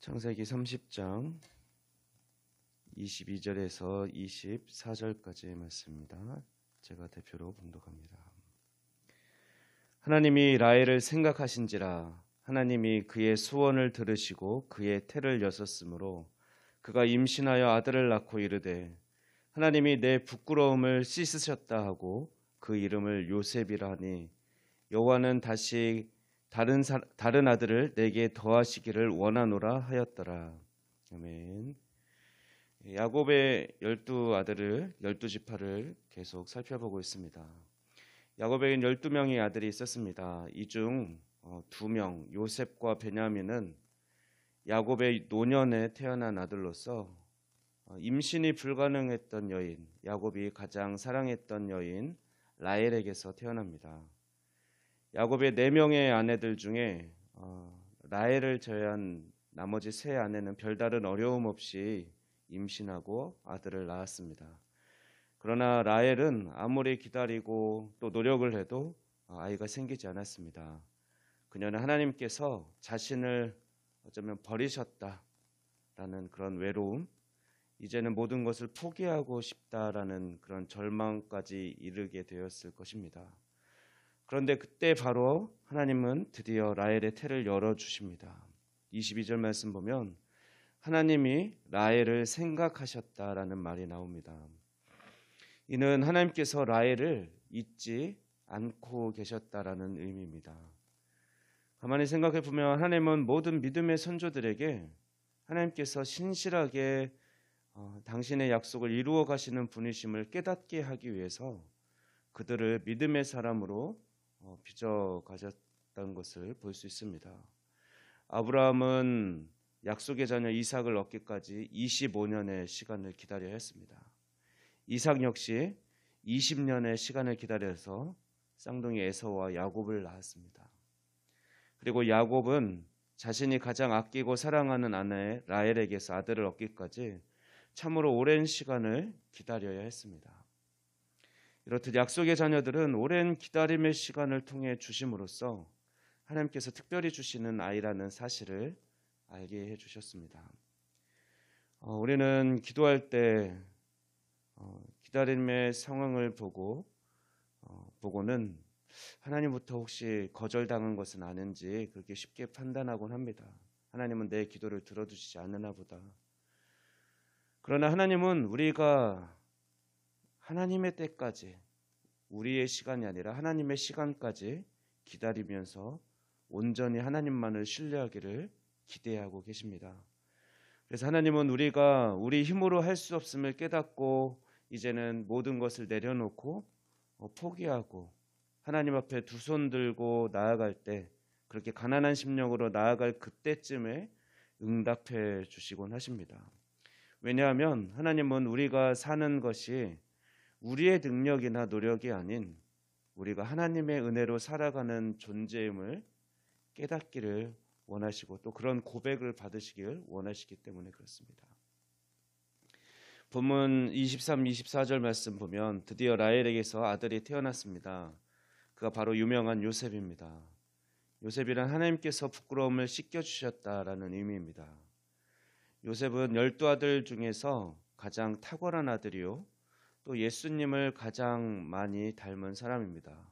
창세기 30장 22절에서 24절까지의 말씀입니다. 제가 대표로 봉독합니다. 하나님이 라헬을 생각하신지라 하나님이 그의 소원을 들으시고 그의 태를 여셨으므로 그가 임신하여 아들을 낳고 이르되 하나님이 내 부끄러움을 씻으셨다 하고 그 이름을 요셉이라 하니 여호와는 다시 다른 아들을 내게 더하시기를 원하노라 하였더라. 아멘. 야곱의 12아들을 12지파를 계속 살펴보고 있습니다. 야곱에겐 12명의 아들이 있었습니다. 이 중 2명 요셉과 베냐민은 야곱의 노년에 태어난 아들로서 임신이 불가능했던 여인, 야곱이 가장 사랑했던 여인 라헬에게서 태어납니다. 야곱의 4명의 아내들 중에 라헬을 제외한 나머지 3 아내는 별다른 어려움 없이 임신하고 아들을 낳았습니다. 그러나 라헬은 아무리 기다리고 또 노력을 해도 아이가 생기지 않았습니다. 그녀는 하나님께서 자신을 어쩌면 버리셨다라는 그런 외로움, 이제는 모든 것을 포기하고 싶다라는 그런 절망까지 이르게 되었을 것입니다. 그런데 그때 바로 하나님은 드디어 라헬의 태를 열어주십니다. 22절 말씀 보면 하나님이 라헬을 생각하셨다라는 말이 나옵니다. 이는 하나님께서 라헬을 잊지 않고 계셨다라는 의미입니다. 가만히 생각해 보면 하나님은 모든 믿음의 선조들에게 하나님께서 신실하게 당신의 약속을 이루어 가시는 분이심을 깨닫게 하기 위해서 그들을 믿음의 사람으로 빚어 가셨다는 것을 볼 수 있습니다. 아브라함은 약속의 자녀 이삭을 얻기까지 25년의 시간을 기다려야 했습니다. 이삭 역시 20년의 시간을 기다려서 쌍둥이 에서와 야곱을 낳았습니다. 그리고 야곱은 자신이 가장 아끼고 사랑하는 아내 라헬에게서 아들을 얻기까지 참으로 오랜 시간을 기다려야 했습니다. 이렇듯 약속의 자녀들은 오랜 기다림의 시간을 통해 주심으로써 하나님께서 특별히 주시는 아이라는 사실을 알게 해주셨습니다. 우리는 기도할 때 기다림의 상황을 보고는 하나님부터 혹시 거절당한 것은 아닌지 그렇게 쉽게 판단하곤 합니다. 하나님은 내 기도를 들어주시지 않으나 보다. 그러나 하나님은 우리가 하나님의 때까지, 우리의 시간이 아니라 하나님의 시간까지 기다리면서 온전히 하나님만을 신뢰하기를 기대하고 계십니다. 그래서 하나님은 우리가 우리 힘으로 할 수 없음을 깨닫고 이제는 모든 것을 내려놓고 포기하고 하나님 앞에 두 손 들고 나아갈 때, 그렇게 가난한 심령으로 나아갈 그때쯤에 응답해 주시곤 하십니다. 왜냐하면 하나님은 우리가 사는 것이 우리의 능력이나 노력이 아닌 우리가 하나님의 은혜로 살아가는 존재임을 깨닫기를 원하시고 또 그런 고백을 받으시길 원하시기 때문에 그렇습니다. 본문 23, 24절 말씀 보면 드디어 라헬에게서 아들이 태어났습니다. 그가 바로 유명한 요셉입니다. 요셉이란 하나님께서 부끄러움을 씻겨주셨다라는 의미입니다. 요셉은 12아들 중에서 가장 탁월한 아들이요 또 예수님을 가장 많이 닮은 사람입니다.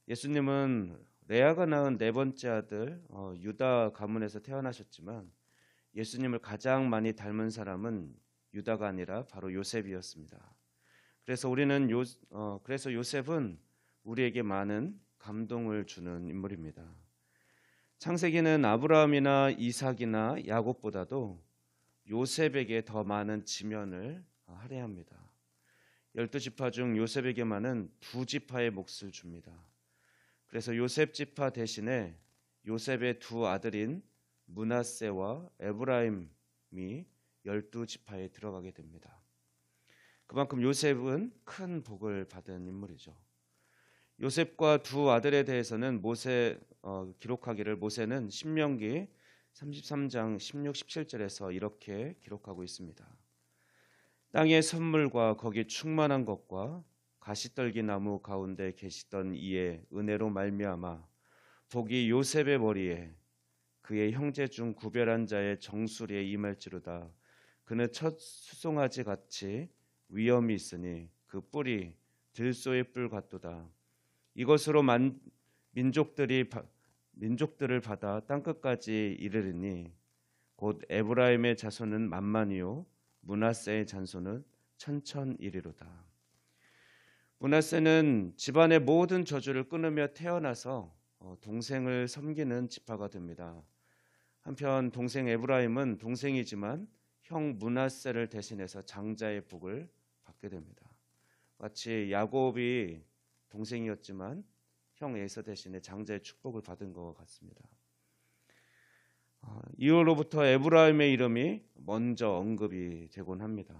예수님은 레아가 낳은 4번째 아들 유다 가문에서 태어나셨지만 예수님을 가장 많이 닮은 사람은 유다가 아니라 바로 요셉이었습니다. 그래서 그래서 요셉은 우리에게 많은 감동을 주는 인물입니다. 창세기는 아브라함이나 이삭이나 야곱보다도 요셉에게 더 많은 지면을 할애합니다. 12지파 중 요셉에게만은 2지파의 몫을 줍니다. 그래서 요셉 지파 대신에 요셉의 2 아들인 므낫세와 에브라임이 12지파에 들어가게 됩니다. 그만큼 요셉은 큰 복을 받은 인물이죠. 요셉과 2 아들에 대해서는 기록하기를 모세는 신명기 33장 16, 17절에서 이렇게 기록하고 있습니다. 땅의 선물과 거기 충만한 것과 가시떨기 나무 가운데 계시던 이의 은혜로 말미암아 복이 요셉의 머리에 그의 형제 중 구별한 자의 정수리에 임할지로다. 그는 첫 수송아지 같이 위엄이 있으니 그 뿔이 들소의 뿔 같도다. 이것으로 민족들을 받아 땅끝까지 이르리니 곧 에브라임의 자손은 만만이요 므낫세의 잔손은 천천이리로다. 므낫세는 집안의 모든 저주를 끊으며 태어나서 동생을 섬기는 지파가 됩니다. 한편 동생 에브라임은 동생이지만 형 므낫세를 대신해서 장자의 복을 받게 됩니다. 마치 야곱이 동생이었지만 형 에서 대신에 장자의 축복을 받은 것 같습니다. 이후로부터 에브라임의 이름이 먼저 언급이 되곤 합니다.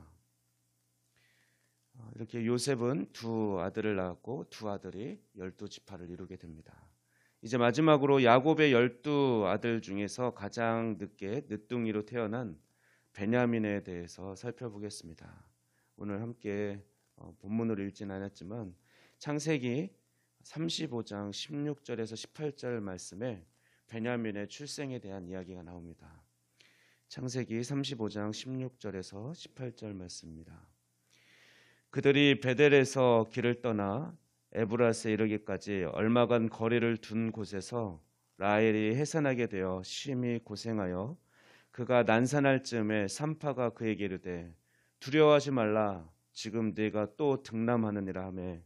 이렇게 요셉은 두 아들을 낳았고 두 아들이 12지파를 이루게 됩니다. 이제 마지막으로 야곱의 12아들 중에서 가장 늦게 늦둥이로 태어난 베냐민에 대해서 살펴보겠습니다. 오늘 함께 본문으로 읽진 않았지만 창세기 35장 16절에서 18절 말씀에 베냐민의 출생에 대한 이야기가 나옵니다. 창세기 35장 16절에서 18절 말씀입니다. 그들이 베델에서 길을 떠나 에브라스에 이르기까지 얼마간 거리를 둔 곳에서 라헬이 해산하게 되어 심히 고생하여 그가 난산할 즈음에 산파가 그에게 이르되 두려워하지 말라 지금 네가 또 등남하느니라 하매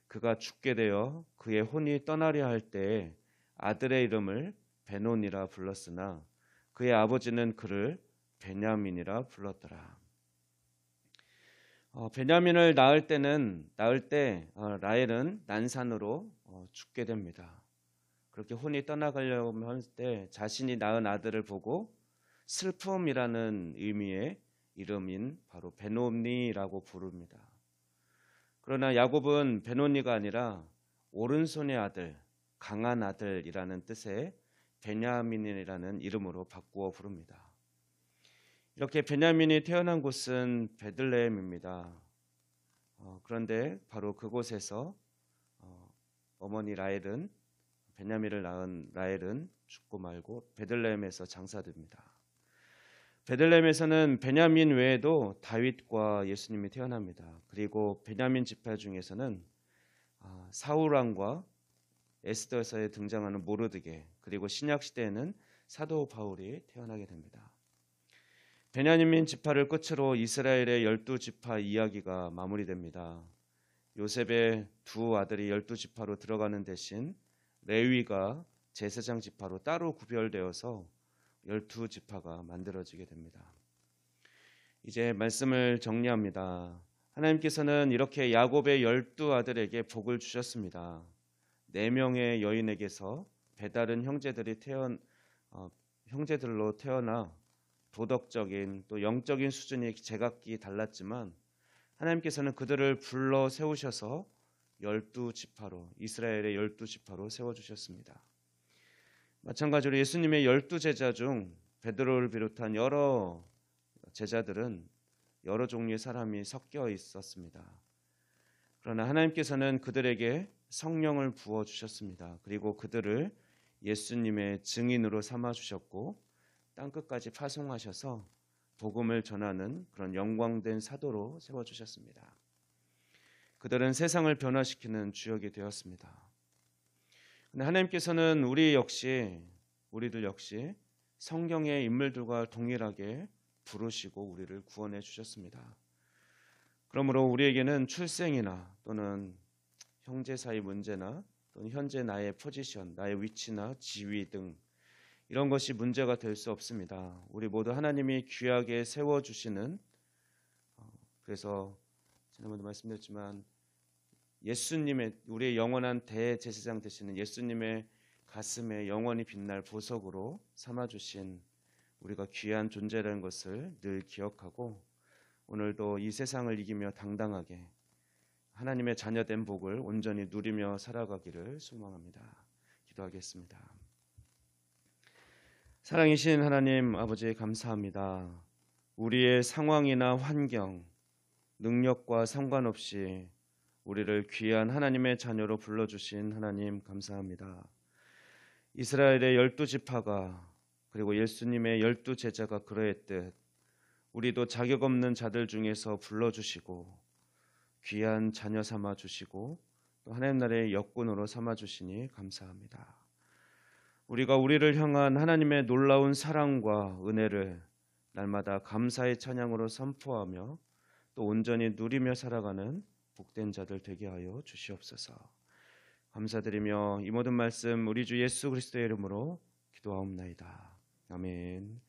그가 죽게 되어 그의 혼이 떠나려 할 때에 아들의 이름을 베논이라 불렀으나 그의 아버지는 그를 베냐민이라 불렀더라. 베냐민을 낳을 때 라헬은 난산으로 죽게 됩니다. 그렇게 혼이 떠나가려고 할 때 자신이 낳은 아들을 보고 슬픔이라는 의미의 이름인 바로 베노니라고 부릅니다. 그러나 야곱은 베노니가 아니라 오른손의 아들, 강한 아들이라는 뜻의 베냐민이라는 이름으로 바꾸어 부릅니다. 이렇게 베냐민이 태어난 곳은 베들레헴입니다. 그런데 바로 그곳에서 어머니 라헬은 베냐민을 낳은 라헬은 죽고 말고 베들레헴에서 장사됩니다. 베들레헴에서는 베냐민 외에도 다윗과 예수님이 태어납니다. 그리고 베냐민 지파 중에서는 사울 왕과 에스더서에 등장하는 모르드게 그리고 신약 시대에는 사도 바울이 태어나게 됩니다. 베냐민 지파를 끝으로 이스라엘의 12지파 이야기가 마무리됩니다. 요셉의 두 아들이 12지파로 들어가는 대신 레위가 제사장 지파로 따로 구별되어서 12지파가 만들어지게 됩니다. 이제 말씀을 정리합니다. 하나님께서는 이렇게 야곱의 12아들에게 복을 주셨습니다. 4명의 여인에게서 배다른 형제들로 태어나 도덕적인 또 영적인 수준이 제각기 달랐지만 하나님께서는 그들을 불러 세우셔서 12지파로 이스라엘의 12지파로 세워주셨습니다. 마찬가지로 예수님의 12제자 중 베드로를 비롯한 여러 제자들은 여러 종류의 사람이 섞여 있었습니다. 그러나 하나님께서는 그들에게 성령을 부어주셨습니다. 그리고 그들을 예수님의 증인으로 삼아주셨고 땅끝까지 파송하셔서 복음을 전하는 그런 영광된 사도로 세워주셨습니다. 그들은 세상을 변화시키는 주역이 되었습니다. 근데 하나님께서는 우리들 역시 성경의 인물들과 동일하게 부르시고 우리를 구원해 주셨습니다. 그러므로 우리에게는 출생이나 또는 형제 사이 문제나 또는 현재 나의 포지션, 나의 위치나 지위 등 이런 것이 문제가 될 수 없습니다. 우리 모두 하나님이 귀하게 세워주시는 그래서 지난번도 말씀드렸지만 예수님의 우리의 영원한 대제사장 되시는 예수님의 가슴에 영원히 빛날 보석으로 삼아주신 우리가 귀한 존재라는 것을 늘 기억하고 오늘도 이 세상을 이기며 당당하게 하나님의 자녀된 복을 온전히 누리며 살아가기를 소망합니다. 기도하겠습니다. 사랑이신 하나님 아버지 감사합니다. 우리의 상황이나 환경, 능력과 상관없이 우리를 귀한 하나님의 자녀로 불러주신 하나님 감사합니다. 이스라엘의 12지파가 그리고 예수님의 12 제자가 그러했듯 우리도 자격 없는 자들 중에서 불러주시고 귀한 자녀 삼아 주시고 또 하나님 나라의 역군으로 삼아 주시니 감사합니다. 우리가 우리를 향한 하나님의 놀라운 사랑과 은혜를 날마다 감사의 찬양으로 선포하며 또 온전히 누리며 살아가는 복된 자들 되게 하여 주시옵소서. 감사드리며 이 모든 말씀 우리 주 예수 그리스도의 이름으로 기도하옵나이다. 아멘.